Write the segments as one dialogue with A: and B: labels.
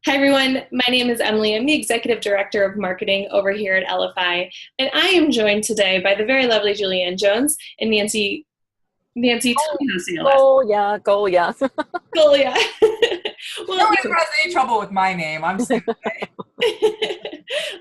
A: Hi, everyone. My name is Emily. I'm the Executive Director of Marketing over here at Elify, and I am joined today by the very lovely Julianne Jones and Nancy. Nancy, tell
B: Oh,
A: me how to say your last
B: Goya, Goya.
A: name. Golia.
C: No
A: Well,
C: one ever has any trouble with my name. I'm just gonna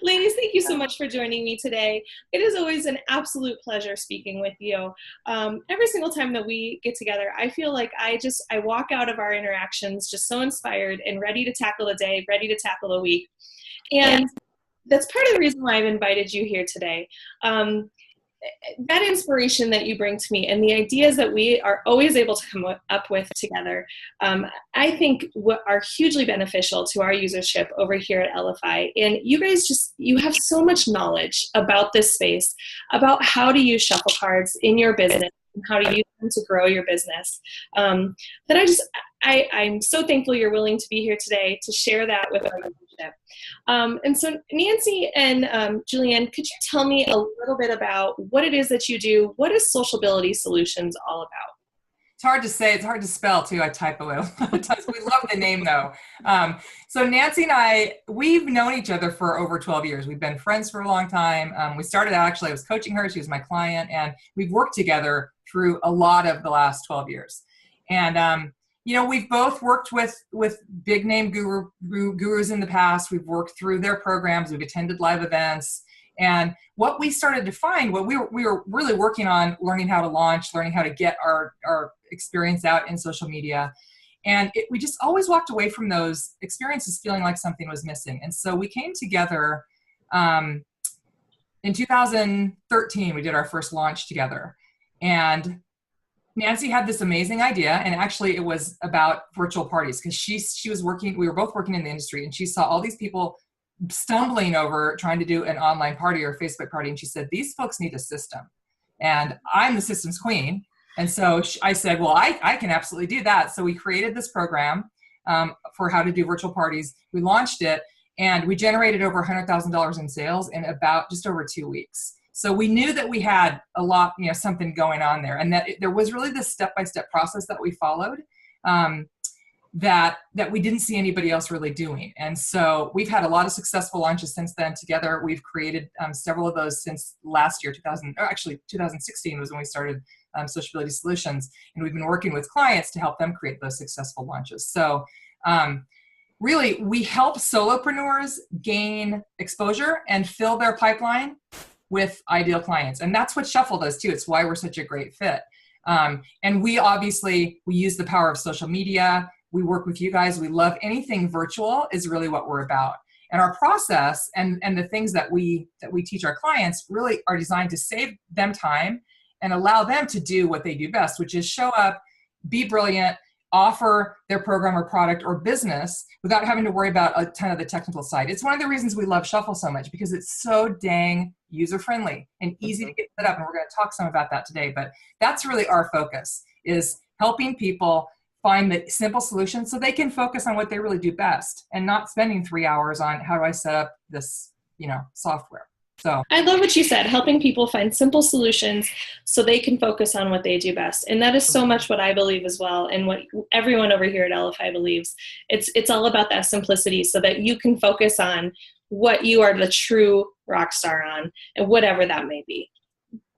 A: ladies, thank you so much for joining me today. It is always an absolute pleasure speaking with you. Every single time that we get together, I feel like I walk out of our interactions just so inspired and ready to tackle the day, ready to tackle the week. And that's part of the reason why I've invited you here today. That inspiration that you bring to me and the ideas that we are always able to come up with together, I think what are hugely beneficial to our usership over here at Elify. And you guys you have so much knowledge about this space, about how to use shuffle cards in your business and how to use them to grow your business, that I'm so thankful you're willing to be here today to share that with our usership. And so Nancy and Julianne, could you tell me a little bit about what it is that you do? What is Sociability Solutions all about?
C: It's hard to say. It's hard to spell too. I type a little. We love the name though. So Nancy and I, we've known each other for over 12 years. We've been friends for a long time. We started out, actually, I was coaching her. She was my client, and we've worked together through a lot of the last 12 years. And we've both worked with big name gurus in the past. We've worked through their programs. We've attended live events. And what we started to find, what we were really working on, learning how to launch, learning how to get our experience out in social media. And we just always walked away from those experiences feeling like something was missing. And so we came together in 2013. We did our first launch together. And Nancy had this amazing idea, and actually it was about virtual parties, because she was working, we were both working in the industry, and she saw all these people stumbling over trying to do an online party or a Facebook party, and she said, these folks need a system, and I'm the systems queen. And so I said, well, I can absolutely do that. So we created this program for how to do virtual parties. We launched it, and we generated over $100,000 in sales in about just over 2 weeks. So we knew that we had a lot, something going on there, and that there was really this step-by-step process that we followed that we didn't see anybody else really doing. And so we've had a lot of successful launches since then together. We've created several of those since last year, 2016 was when we started Sociability Solutions, and we've been working with clients to help them create those successful launches. So really, we help solopreneurs gain exposure and fill their pipeline with ideal clients. And that's what Shuffle does too. It's why we're such a great fit. And we use the power of social media. We work with you guys. We love anything virtual is really what we're about. And our process and the things that we teach our clients really are designed to save them time and allow them to do what they do best, which is show up, be brilliant, offer their program or product or business without having to worry about a ton of the technical side. It's one of the reasons we love Shuffle so much, because it's so dang user-friendly and easy to get set up. And we're going to talk some about that today, but that's really our focus, is helping people find the simple solutions so they can focus on what they really do best and not spending 3 hours on how do I set up this, software. So
A: I love what you said, helping people find simple solutions so they can focus on what they do best. And that is so much what I believe as well, and what everyone over here at Elify believes. It's all about that simplicity so that you can focus on what you are the true rock star on, and whatever that may be.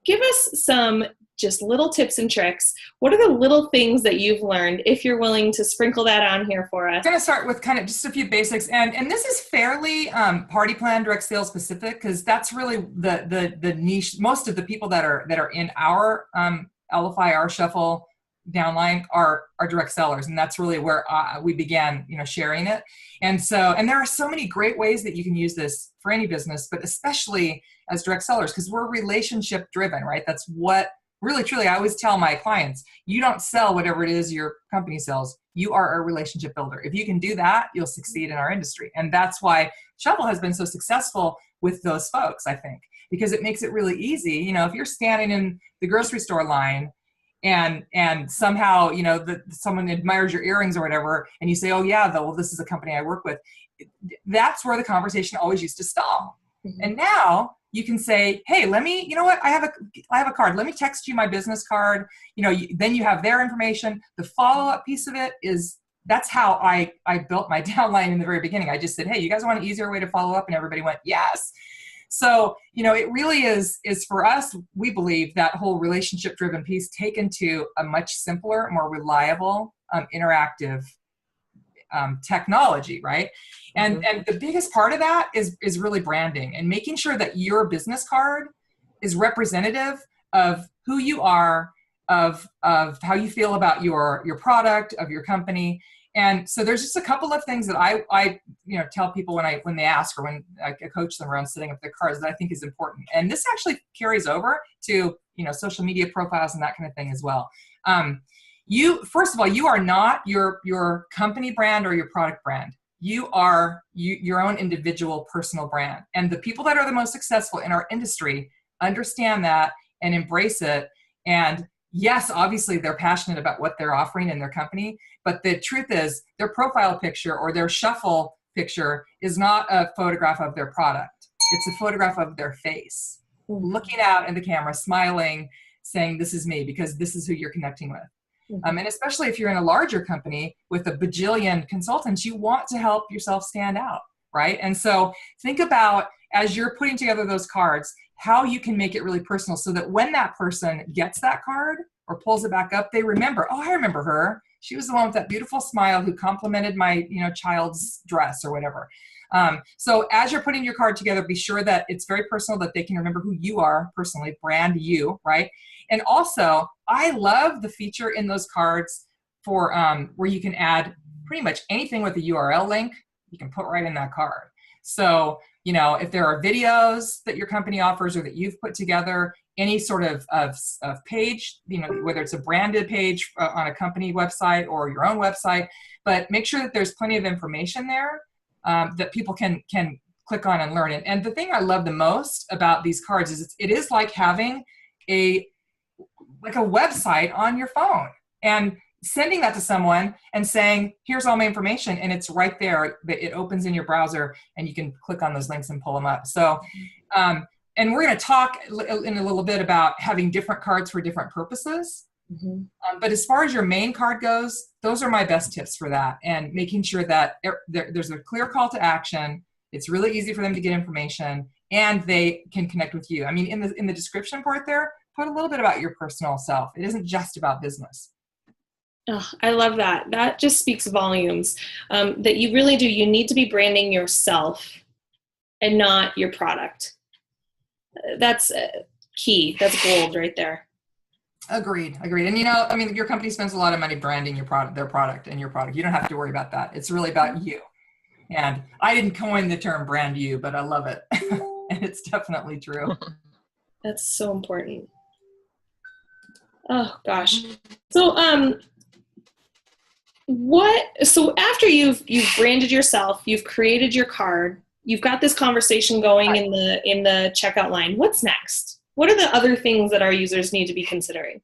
A: Give us some just little tips and tricks. What are the little things that you've learned, if you're willing to sprinkle that on here for us?
C: I'm going to start with kind of just a few basics. And this is fairly party plan, direct sales specific, because that's really the niche. Most of the people that are in our Elify, our Shuffle downline are direct sellers. And that's really where we began, sharing it. And there are so many great ways that you can use this for any business, but especially as direct sellers, because we're relationship driven, right? That's what really, truly, I always tell my clients, you don't sell whatever it is your company sells. You are a relationship builder. If you can do that, you'll succeed in our industry. And that's why Shuffle has been so successful with those folks, I think, because it makes it really easy. If you're standing in the grocery store line and somehow, someone admires your earrings or whatever, and you say, oh yeah, well, this is a company I work with. That's where the conversation always used to stall. Mm-hmm. And now you can say, hey, I have a card. Let me text you my business card. Then you have their information. The follow-up piece of it is that's how I built my downline in the very beginning. I just said, hey, you guys want an easier way to follow up? And everybody went, yes. So, it really is for us, we believe that whole relationship driven piece taken to a much simpler, more reliable, interactive technology, right? And the biggest part of that is really branding and making sure that your business card is representative of who you are, of how you feel about your product, of your company. And so there's just a couple of things that I tell people when they ask, or when I coach them around setting up their cards, that I think is important. And this actually carries over to social media profiles and that kind of thing as well. First of all, you are not your company brand or your product brand. You are your own individual personal brand. And the people that are the most successful in our industry understand that and embrace it. And yes, obviously they're passionate about what they're offering in their company, but the truth is their profile picture or their shuffle picture is not a photograph of their product. It's a photograph of their face, looking out in the camera, smiling, saying, this is me, because this is who you're connecting with. And especially if you're in a larger company with a bajillion consultants, you want to help yourself stand out, right? And so think about, as you're putting together those cards, how you can make it really personal so that when that person gets that card or pulls it back up, they remember, oh, I remember her. She was the one with that beautiful smile who complimented my child's dress or whatever. So as you're putting your card together, be sure that it's very personal, that they can remember who you are personally, brand you, right? And also, I love the feature in those cards for where you can add pretty much anything with a URL link, you can put right in that card. So, if there are videos that your company offers or that you've put together, any sort of page, whether it's a branded page on a company website or your own website, but make sure that there's plenty of information there that people can click on and learn. And the thing I love the most about these cards is it is like having a website on your phone and sending that to someone and saying, here's all my information, and it's right there. It opens in your browser and you can click on those links and pull them up. So, and we're going to talk in a little bit about having different cards for different purposes. But as far as your main card goes, those are my best tips for that, and making sure that there's a clear call to action. It's really easy for them to get information and they can connect with you. I mean, in the description part there, put a little bit about your personal self. It isn't just about business.
A: Oh, I love that. That just speaks volumes. That you really do. You need to be branding yourself and not your product. That's key. That's gold right there.
C: Agreed. And your company spends a lot of money branding their product and your product. You don't have to worry about that. It's really about you. And I didn't coin the term brand you, but I love it. And it's definitely true.
A: That's so important. Oh gosh. So so after you've branded yourself, you've created your card, you've got this conversation going in the checkout line, what's next? What are the other things that our users need to be considering?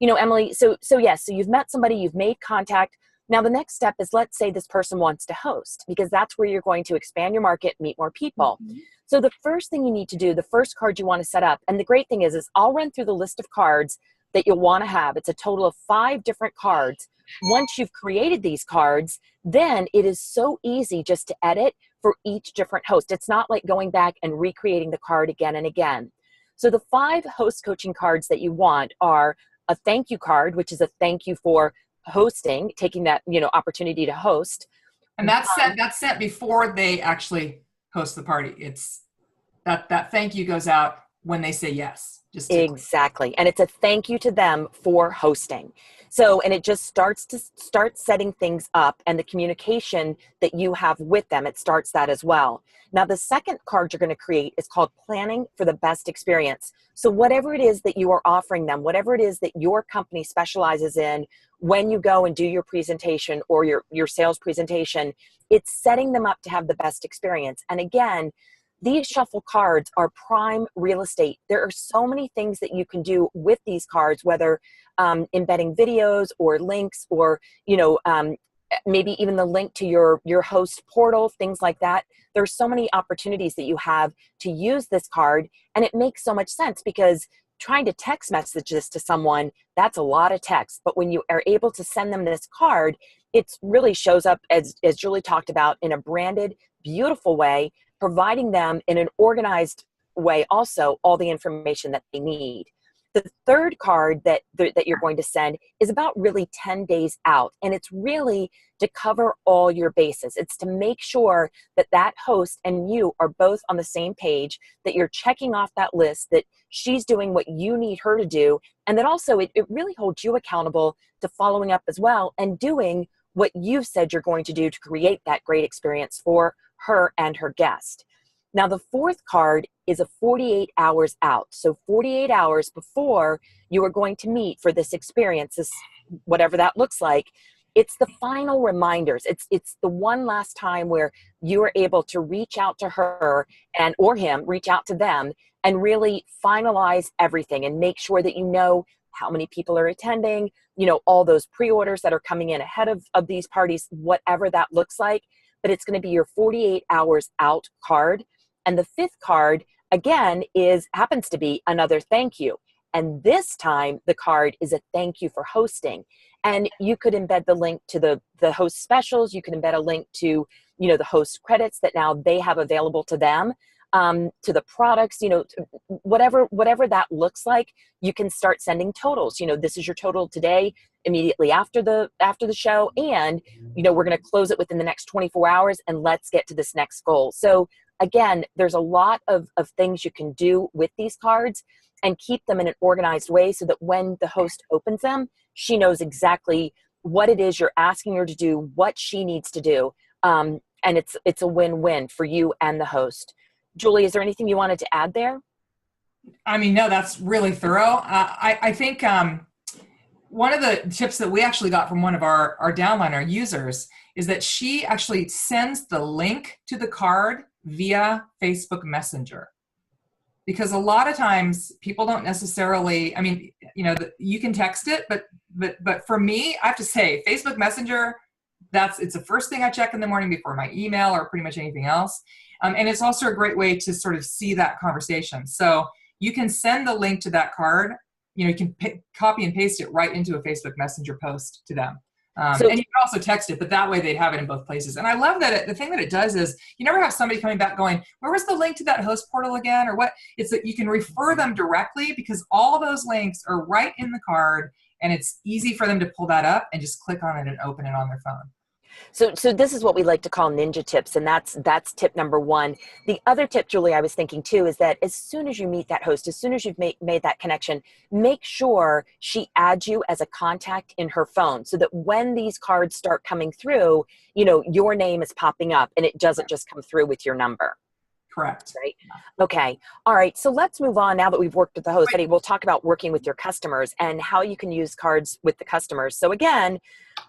B: Emily, so yes, so you've met somebody, you've made contact. Now the next step is, let's say this person wants to host, because that's where you're going to expand your market, meet more people. So the first thing you need to do, the first card you want to set up, and the great thing is I'll run through the list of cards that you'll want to have. It's a total of 5 different cards. Once you've created these cards, then it is so easy just to edit for each different host. It's not like going back and recreating the card again and again. So the 5 host coaching cards that you want are a thank you card, which is a thank you for hosting, taking that opportunity to host.
C: And that's sent before they actually host the party. It's that thank you goes out when they say yes.
B: Exactly. And it's a thank you to them for hosting. So, and it just starts setting things up, and the communication that you have with them, it starts that as well. Now, the second card you're going to create is called Planning for the Best Experience. So whatever it is that you are offering them, whatever it is that your company specializes in, when you go and do your presentation or your sales presentation, it's setting them up to have the best experience. And again, these shuffle cards are prime real estate. There are so many things that you can do with these cards, whether embedding videos or links, or maybe even the link to your host portal, things like that. There's so many opportunities that you have to use this card, and it makes so much sense because trying to text message this to someone, that's a lot of text. But when you are able to send them this card, it really shows up, as Julie talked about, in a branded, beautiful way, providing them in an organized way also all the information that they need. The third card that you're going to send is about really 10 days out. And it's really to cover all your bases. It's to make sure that that host and you are both on the same page, that you're checking off that list, that she's doing what you need her to do. And that also it really holds you accountable to following up as well and doing what you've said you're going to do to create that great experience for her and her guest. Now, the fourth card is a 48 hours out. So 48 hours before you are going to meet for this experience, this, whatever that looks like, it's the final reminders. It's the one last time where you are able to reach out to her and or him, reach out to them and really finalize everything and make sure that you know how many people are attending, you know, all those pre-orders that are coming in ahead of these parties, whatever that looks like. But it's going to be your 48 hours out card. And the fifth card, again, happens to be another thank you. And this time, the card is a thank you for hosting. And you could embed the link to the host specials. You can embed a link to, you know, the host credits that now they have available to them, to the products, you know, whatever that looks like. You can start sending totals. You know, this is your total today, immediately after the show. And, you know, we're going to close it within the next 24 hours and let's get to this next goal. So again, there's a lot of things you can do with these cards and keep them in an organized way so that when the host opens them, she knows exactly what it is you're asking her to do, what she needs to do. And it's a win-win for you and the host. Julie, is there anything you wanted to add there?
C: I mean, no, that's really thorough. I think one of the tips that we actually got from one of our downline, our users, is that she actually sends the link to the card via Facebook Messenger. Because a lot of times people don't necessarily, I mean, you know, you can text it, but for me, I have to say Facebook Messenger, it's the first thing I check in the morning before my email or pretty much anything else. And it's also a great way to sort of see that conversation. So you can send the link to that card, you know, you can copy and paste it right into a Facebook Messenger post to them. And you can also text it, but that way they'd have it in both places. And I love that the thing that it does is you never have somebody coming back going, where was the link to that host portal again? Or what? It's that you can refer them directly because all those links are right in the card and it's easy for them to pull that up and just click on it and open it on their phone.
B: So this is what we like to call ninja tips, and that's tip number one. The other tip, Julie, I was thinking too, is that as soon as you meet that host, as soon as you've made that connection, make sure she adds you as a contact in her phone so that when these cards start coming through, you know, your name is popping up and it doesn't just come through with your number.
C: Correct.
B: Right. Okay. All right. So let's move on now that we've worked with the host. Eddie, we'll talk about working with your customers and how you can use cards with the customers. So again,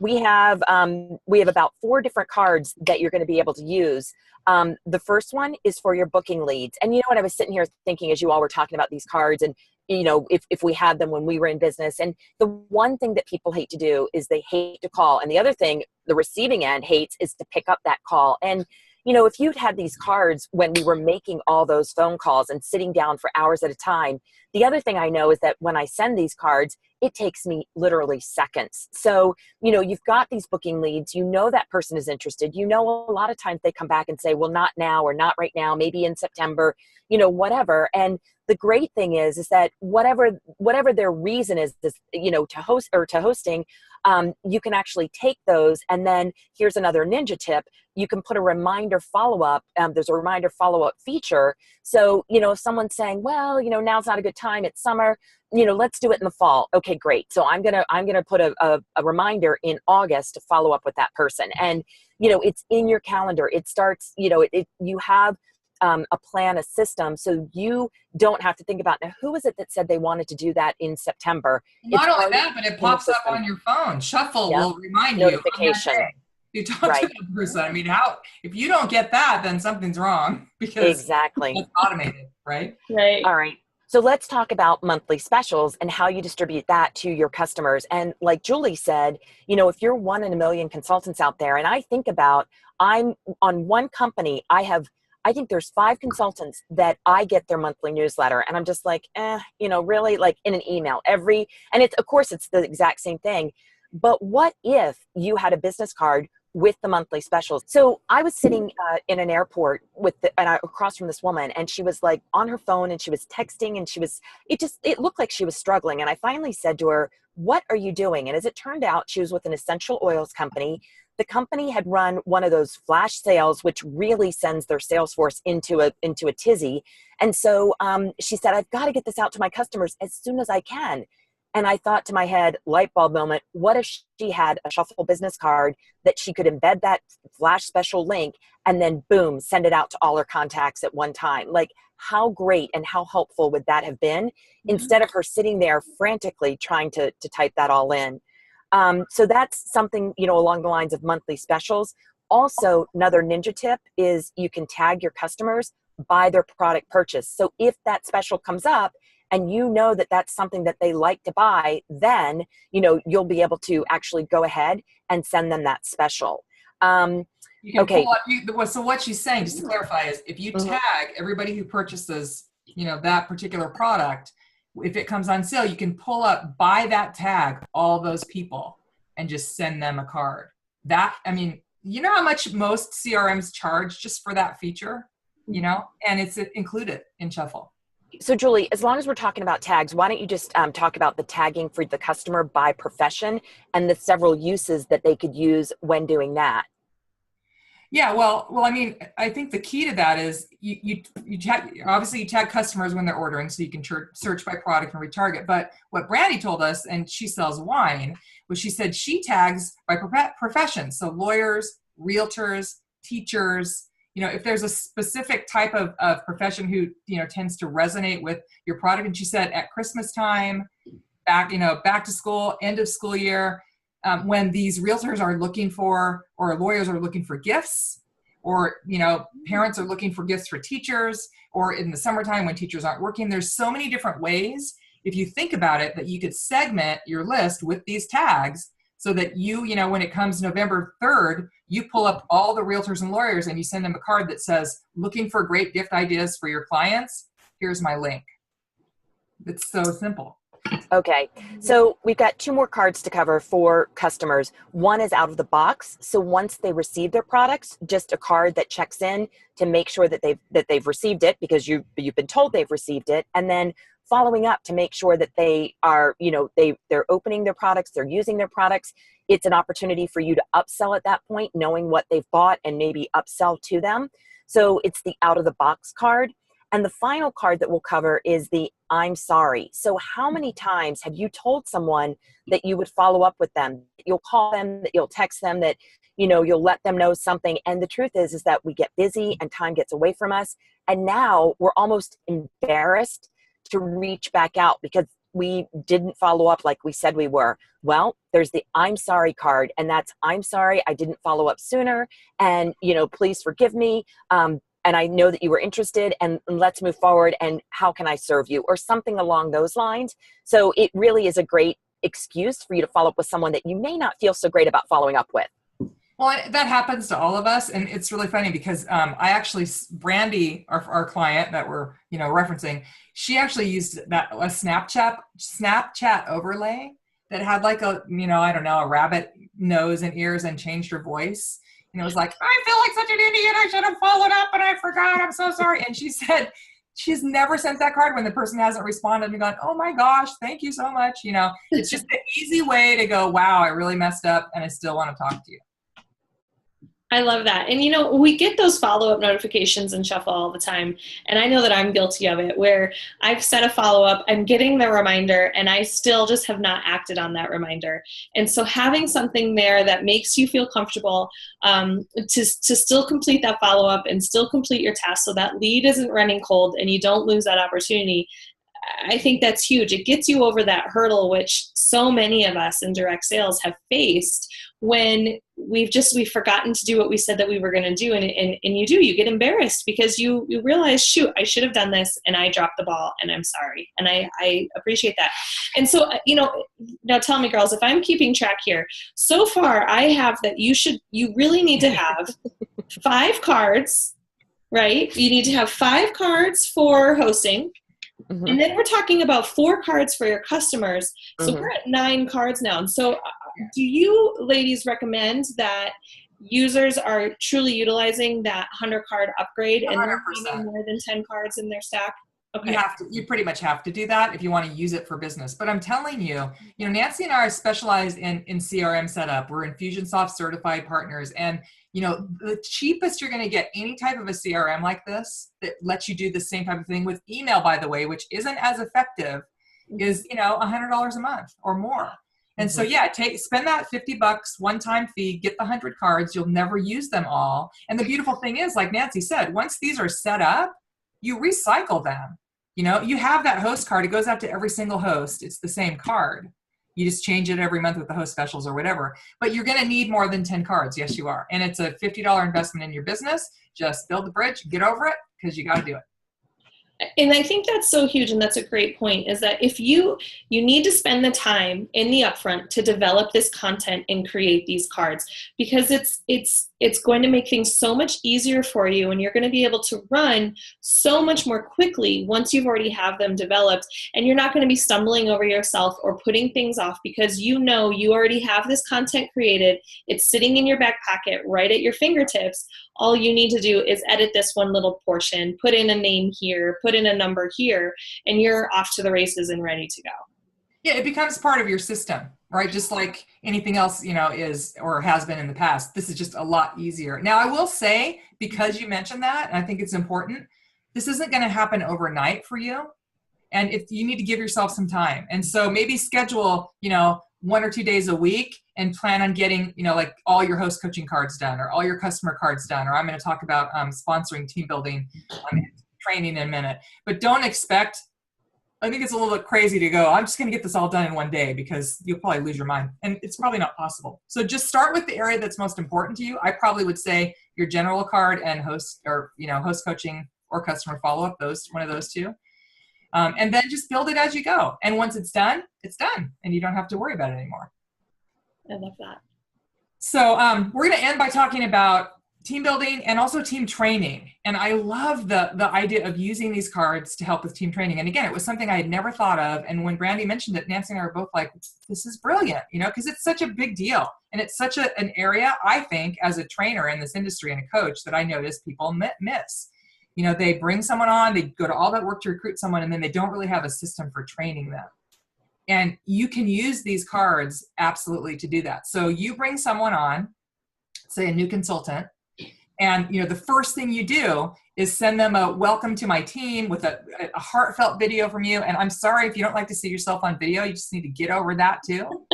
B: we have about 4 different cards that you're going to be able to use. The first one is for your booking leads. And you know what, I was sitting here thinking as you all were talking about these cards and, you know, if we had them when we were in business. And the one thing that people hate to do is they hate to call. And the other thing the receiving end hates is to pick up that call. And you know, if you'd had these cards when we were making all those phone calls and sitting down for hours at a time, the other thing I know is that when I send these cards, it takes me literally seconds. So, you know, you've got these booking leads, you know that person is interested. You know, a lot of times they come back and say, well, not now or not right now, maybe in September, you know, whatever. And the great thing is that whatever their reason is, you know, to host or to hosting, you can actually take those. And then here's another ninja tip. You can put a reminder follow-up. There's a reminder follow-up feature. So, you know, if someone's saying, well, you know, now's not a good time, it's summer, you know, let's do it in the fall. Okay, great. So I'm going to put a reminder in August to follow up with that person. And, you know, it's in your calendar. It starts, you know, you have a plan, a system, so you don't have to think about, now, who was it that said they wanted to do that in September?
C: Not only that, but it pops up on your phone. Shuffle will remind you.
B: Notification.
C: You talk to the person. I mean, if you don't get that, then something's wrong because
B: exactly
C: it's automated, right?
A: Right.
B: All right. So let's talk about monthly specials and how you distribute that to your customers. And like Julie said, you know, if you're 1 in a million consultants out there, and I think about, I'm on one company, I have I think there's 5 consultants that I get their monthly newsletter, and I'm just like, really, like in an email and it's, of course, it's the exact same thing. But what if you had a business card with the monthly specials? So I was sitting in an airport across from this woman, and she was like on her phone, and she was texting, and it looked like she was struggling. And I finally said to her, "What are you doing?" And as it turned out, she was with an essential oils company. The company had run one of those flash sales, which really sends their sales force into a tizzy. And so she said, "I've got to get this out to my customers as soon as I can." And I thought to my head, light bulb moment, what if she had a Shuffle business card that she could embed that flash special link and then boom, send it out to all her contacts at one time? Like, how great and how helpful would that have been, instead of her sitting there frantically trying to type that all in? So that's something, along the lines of monthly specials. Also, another ninja tip is you can tag your customers by their product purchase. So if that special comes up, and that that's something that they like to buy, then, you'll be able to actually go ahead and send them that special.
C: You can
B: Okay.
C: pull up, so what she's saying, just to clarify, is if you tag everybody who purchases, that particular product, if it comes on sale, you can pull up by that tag all those people and just send them a card. You know how much most CRMs charge just for that feature, and it's included in Shuffle.
B: So Julie, as long as we're talking about tags, why don't you just talk about the tagging for the customer by profession and the several uses that they could use when doing that?
C: Yeah, well, I think the key to that is you tag customers when they're ordering, so you can search by product and retarget. But what Brandy told us, and she sells wine, was she said she tags by profession. So lawyers, realtors, teachers, if there's a specific type of profession who, tends to resonate with your product. And she said at Christmas time, back to school, end of school year, when these realtors are looking for, or lawyers are looking for gifts, or, parents are looking for gifts for teachers, or in the summertime when teachers aren't working, there's so many different ways, if you think about it, that you could segment your list with these tags so that when it comes November 3rd, you pull up all the realtors and lawyers and you send them a card that says, "Looking for great gift ideas for your clients? Here's my link." It's so simple.
B: Okay, so we've got 2 more cards to cover for customers. One is out of the box. So once they receive their products, just a card that checks in to make sure that they've received it, because you've been told they've received it, and then following up to make sure that they are, they're opening their products, they're using their products. It's an opportunity for you to upsell at that point, knowing what they've bought, and maybe upsell to them. So it's the out of the box card. And the final card that we'll cover is the "I'm sorry." So how many times have you told someone that you would follow up with them, that you'll call them, that you'll text them, that, you'll let them know something? And the truth is that we get busy and time gets away from us. And now we're almost embarrassed to reach back out because we didn't follow up like we said we were. Well, there's the "I'm sorry" card, and that's "I'm sorry I didn't follow up sooner, and, please forgive me. And I know that you were interested, and let's move forward, and how can I serve you?" or something along those lines. So it really is a great excuse for you to follow up with someone that you may not feel so great about following up with.
C: Well, that happens to all of us. And it's really funny because Brandy, our client that we're, referencing, she actually used a Snapchat overlay that had like a rabbit nose and ears and changed her voice. And it was like, "I feel like such an idiot. I should have followed up, and I forgot. I'm so sorry." And she said she's never sent that card when the person hasn't responded and gone, "Oh my gosh, thank you so much." It's just an easy way to go, "Wow, I really messed up, and I still want to talk to you."
A: I love that. And, we get those follow-up notifications in Shuffle all the time. And I know that I'm guilty of it, where I've set a follow-up, I'm getting the reminder, and I still just have not acted on that reminder. And so having something there that makes you feel comfortable to still complete that follow-up and still complete your task, so that lead isn't running cold and you don't lose that opportunity, I think that's huge. It gets you over that hurdle, which so many of us in direct sales have faced when we've forgotten to do what we said that we were going to do. And you get embarrassed because you realize, shoot, I should have done this and I dropped the ball and I'm sorry. And I appreciate that. And so, now tell me, girls, if I'm keeping track here, so far I have that you really need to have 5 cards right? You need to have 5 cards for hosting.
B: Mm-hmm.
A: And then we're talking about 4 cards for your customers. So
B: Mm-hmm.
A: we're at 9 cards now. And so do you ladies recommend that users are truly utilizing that 100 card upgrade and then
C: 100%.
A: having more than 10 cards in their stack? Okay.
C: You pretty much have to do that if you want to use it for business. But I'm telling you, Nancy and I are specialized in CRM setup. We're Infusionsoft certified partners. And, the cheapest you're going to get any type of a CRM like this that lets you do the same type of thing with email, by the way, which isn't as effective, is, $100 a month or more. And so, spend that $50 one-time fee, get the 100 cards. You'll never use them all. And the beautiful thing is, like Nancy said, once these are set up, you recycle them. You have that host card. It goes out to every single host. It's the same card. You just change it every month with the host specials or whatever. But you're going to need more than 10 cards. Yes, you are. And it's a $50 investment in your business. Just build the bridge, get over it, because you got to do it.
A: And I think that's so huge, and that's a great point, is that if you need to spend the time in the upfront to develop this content and create these cards, because it's going to make things so much easier for you, and you're going to be able to run so much more quickly once you've already have them developed, and you're not going to be stumbling over yourself or putting things off because you already have this content created. It's sitting in your back pocket right at your fingertips. All you need to do is edit this one little portion, put in a name here, put in a number here, and you're off to the races and ready to go.
C: Yeah, it becomes part of your system, right? Just like anything else, is or has been in the past. This is just a lot easier. Now, I will say, because you mentioned that, and I think it's important, this isn't going to happen overnight for you. And if you need to give yourself some time. And so maybe schedule, 1 or 2 days a week and plan on getting, like all your host coaching cards done or all your customer cards done. Or I'm going to talk about sponsoring team building training in a minute. But don't expect, I think it's a little bit crazy to go, I'm just going to get this all done in one day, because you'll probably lose your mind. And it's probably not possible. So just start with the area that's most important to you. I probably would say your general card and host, or, host coaching or customer follow-up, one of those two. And then just build it as you go. And once it's done, and you don't have to worry about it anymore.
A: I love that.
C: So we're going to end by talking about team building and also team training. And I love the idea of using these cards to help with team training. And again, it was something I had never thought of. And when Brandy mentioned it, Nancy and I were both like, this is brilliant, because it's such a big deal. And it's such an area, I think, as a trainer in this industry and a coach, that I notice people miss. They bring someone on, they go to all that work to recruit someone, and then they don't really have a system for training them. And you can use these cards absolutely to do that. So you bring someone on, say a new consultant, and the first thing you do is send them a welcome to my team with a heartfelt video from you. And I'm sorry if you don't like to see yourself on video, you just need to get over that too.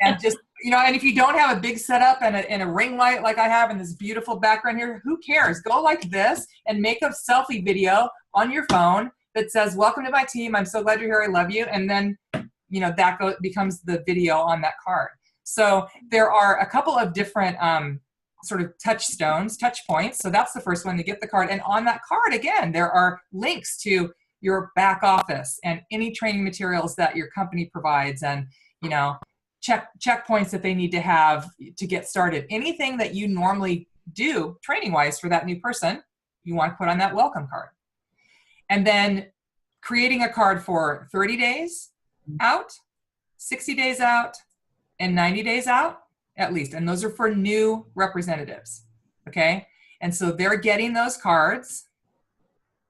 C: And just, and if you don't have a big setup and a ring light like I have in this beautiful background here, who cares? Go like this and make a selfie video on your phone that says, welcome to my team. I'm so glad you're here. I love you. And then, that becomes the video on that card. So there are a couple of different sort of touch points. So that's the first one, to get the card. And on that card, again, there are links to your back office and any training materials that your company provides, and, checkpoints that they need to have to get started. Anything that you normally do training-wise for that new person, you want to put on that welcome card. And then creating a card for 30 days out, 60 days out, and 90 days out at least. And those are for new representatives, okay? And so they're getting those cards.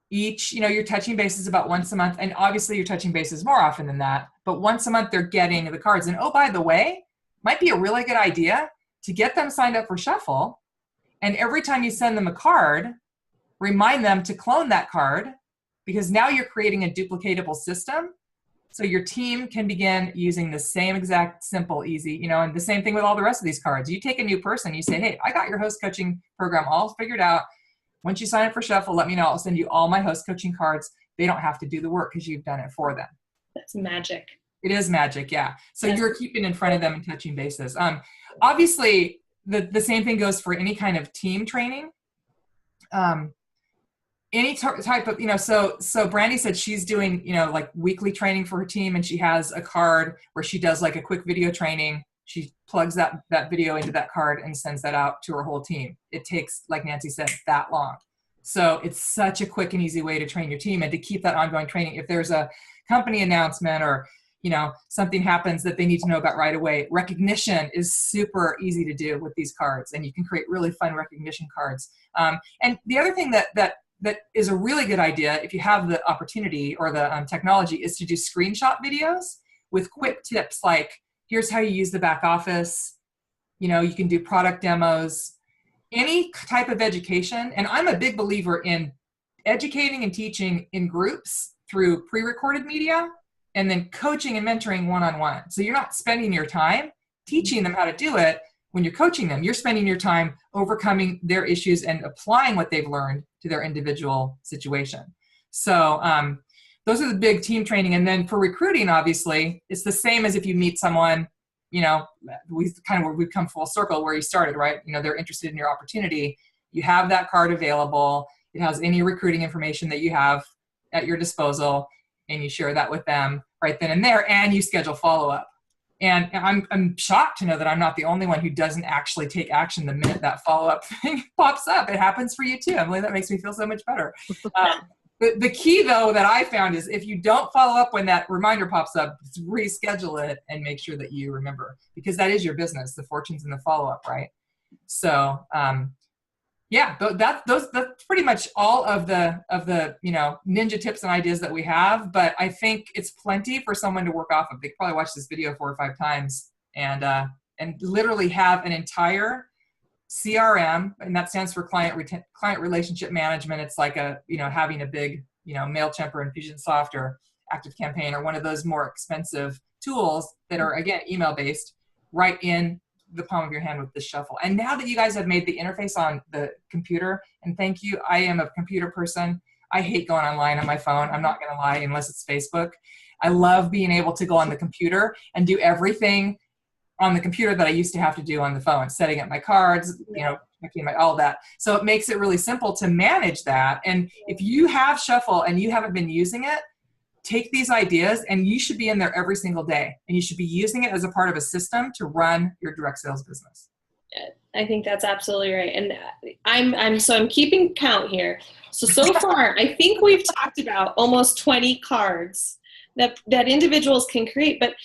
C: Each, you're touching bases about once a month, and obviously you're touching bases more often than that, but once a month they're getting the cards. And oh, by the way, might be a really good idea to get them signed up for Shuffle, and every time you send them a card, remind them to clone that card, because now you're creating a duplicatable system, so your team can begin using the same exact simple, easy, and the same thing with all the rest of these cards. You take a new person, you say, hey, I got your host coaching program all figured out. Once you sign up for Shuffle, let me know. I'll send you all my host coaching cards. They don't have to do the work because you've done it for them.
A: That's magic.
C: It is magic, yeah. So you're keeping in front of them and touching bases. Obviously, the same thing goes for any kind of team training. Any type of, so Brandy said she's doing, like weekly training for her team, and she has a card where she does like a quick video training. She plugs that video into that card and sends that out to her whole team. It takes, like Nancy said, that long. So it's such a quick and easy way to train your team and to keep that ongoing training. If there's a company announcement or something happens that they need to know about right away, recognition is super easy to do with these cards, and you can create really fun recognition cards. And the other thing that is a really good idea, if you have the opportunity or the technology, is to do screenshot videos with quick tips like, here's how you use the back office. You can do product demos, any type of education. And I'm a big believer in educating and teaching in groups through pre-recorded media, and then coaching and mentoring one-on-one. So you're not spending your time teaching them how to do it. When you're coaching them, you're spending your time overcoming their issues and applying what they've learned to their individual situation. So those are the big team training. And then for recruiting, obviously, it's the same as if you meet someone, we've come full circle where you started, right? They're interested in your opportunity. You have that card available. It has any recruiting information that you have at your disposal, and you share that with them right then and there, and you schedule follow-up. And I'm shocked to know that I'm not the only one who doesn't actually take action the minute that follow-up thing pops up. It happens for you too, Emily. That makes me feel so much better. The key, though, that I found is if you don't follow up when that reminder pops up, reschedule it and make sure that you remember, because that is your business. The fortune's in the follow-up, right? So, that's pretty much all of the ninja tips and ideas that we have. But I think it's plenty for someone to work off of. They could probably watch this video 4 or 5 times and literally have an entire CRM, and that stands for client relationship management. It's like having a big MailChimp or Infusionsoft or ActiveCampaign or one of those more expensive tools that are, again, email based, right in the palm of your hand with the shuffle. And now that you guys have made the interface on the computer, and thank you, I am a computer person. I hate going online on my phone. I'm not going to lie, unless it's Facebook. I love being able to go on the computer and do everything on the computer that I used to have to do on the phone, setting up my cards, checking all that. So it makes it really simple to manage that. And if you have Shuffle and you haven't been using it, take these ideas, and you should be in there every single day, and you should be using it as a part of a system to run your direct sales business.
A: I think that's absolutely right. And I'm keeping count here. So far, I think we've talked about almost 20 cards that individuals can create, but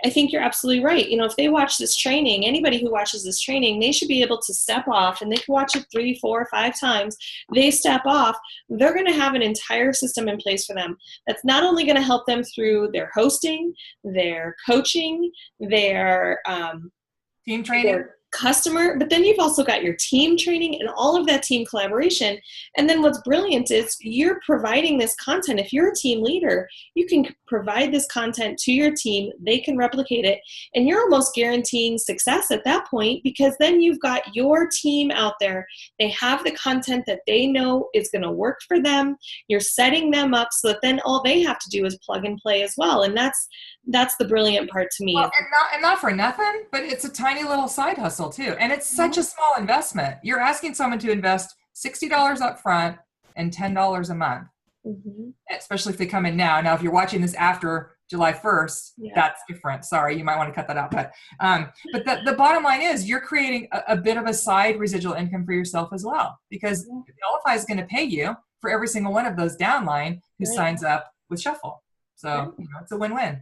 A: I think you're absolutely right. If they watch this training, anybody who watches this training, they should be able to step off, and they can watch it 3, 4, 5 times. They step off, they're going to have an entire system in place for them. That's not only going to help them through their hosting, their coaching, their
C: team training,
A: their customer, but then you've also got your team training and all of that team collaboration. And then what's brilliant is you're providing this content. If you're a team leader, you can provide this content to your team, they can replicate it, and you're almost guaranteeing success at that point, because then you've got your team out there. They have the content that they know is going to work for them. You're setting them up so that then all they have to do is plug and play as well. And that's the brilliant part to me.
C: Well, and not for nothing, but it's a tiny little side hustle too. And it's such a small investment. You're asking someone to invest $60 up front and $10 a month, especially if they come in now. Now, if you're watching this after July 1st, that's different. Sorry, you might want to cut that out. But the bottom line is you're creating a bit of a side residual income for yourself as well, because Elify is going to pay you for every single one of those downline who signs up with Shuffle. So it's a win-win.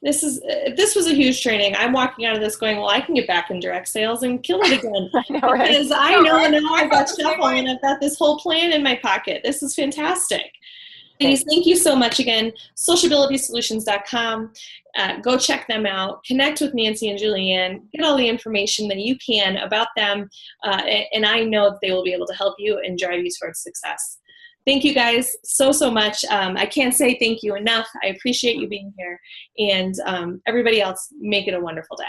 A: This was a huge training. I'm walking out of this going, well, I can get back in direct sales and kill it again. Because I know now I've got Shuffle and I've got this whole plan in my pocket. This is fantastic. Ladies, thank you so much again. Sociabilitysolutions.com. Go check them out. Connect with Nancy and Julianne. Get all the information that you can about them. And I know that they will be able to help you and drive you towards success. Thank you guys so much. I can't say thank you enough. I appreciate you being here. And everybody else, make it a wonderful day.